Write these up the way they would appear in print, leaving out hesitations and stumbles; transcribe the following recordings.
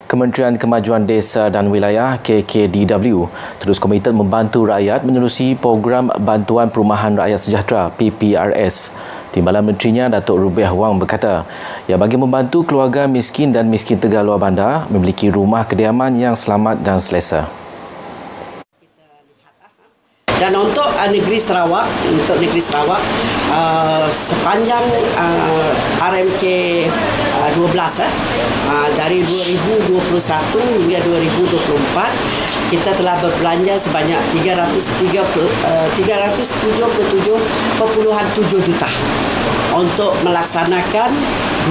Kementerian Kemajuan Desa dan Wilayah KKDW terus komited membantu rakyat menerusi program Bantuan Perumahan Rakyat Sejahtera PPRS. Timbalan Menterinya Datuk Rubiah Wang berkata, ia bagi membantu keluarga miskin dan miskin Tegar Luar Bandar memiliki rumah kediaman yang selamat dan selesa. Dan untuk negeri Sarawak, sepanjang RMK 12 dari 2021 hingga 2024 kita telah berbelanja sebanyak 377.7 juta untuk melaksanakan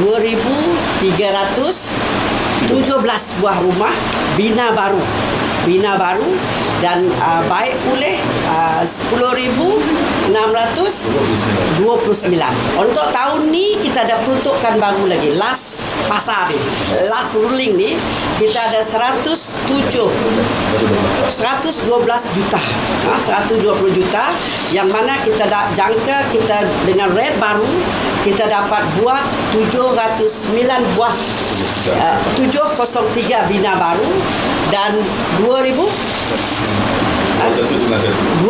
2,317 buah rumah bina baru dan baik pulih 10,629. Untuk tahun ni kita ada peruntukan baru lagi. Last ruling ni kita ada 112 juta. 120 juta yang mana kita jangka kita dengan red baru kita dapat buat 709 buah 703 bina baru dan 2191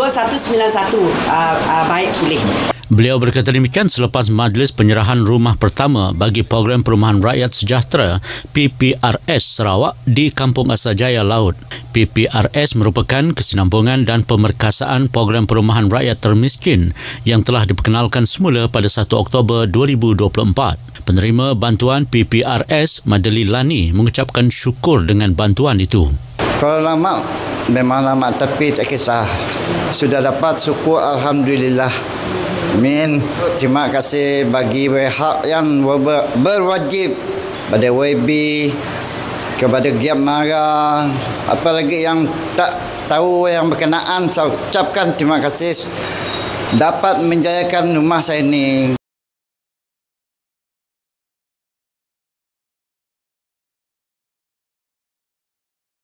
baik pulih. Beliau berkata demikian selepas majlis penyerahan rumah pertama bagi Program Perumahan Rakyat Sejahtera PPRS Sarawak di Kampung Asajaya Laut. PPRS merupakan kesinambungan dan pemerkasaan Program Perumahan Rakyat Termiskin yang telah diperkenalkan semula pada 1 Oktober 2024. Penerima bantuan PPRS, Madeli Lani, mengucapkan syukur dengan bantuan itu. Kalau lama, memang lama tapi tak kisah. Sudah dapat, syukur Alhamdulillah. Amin. Terima kasih bagi pihak yang berwajib pada YB, kepada Giap Mara, apalagi yang tak tahu yang berkenaan, saya ucapkan terima kasih dapat menjayakan rumah saya ini.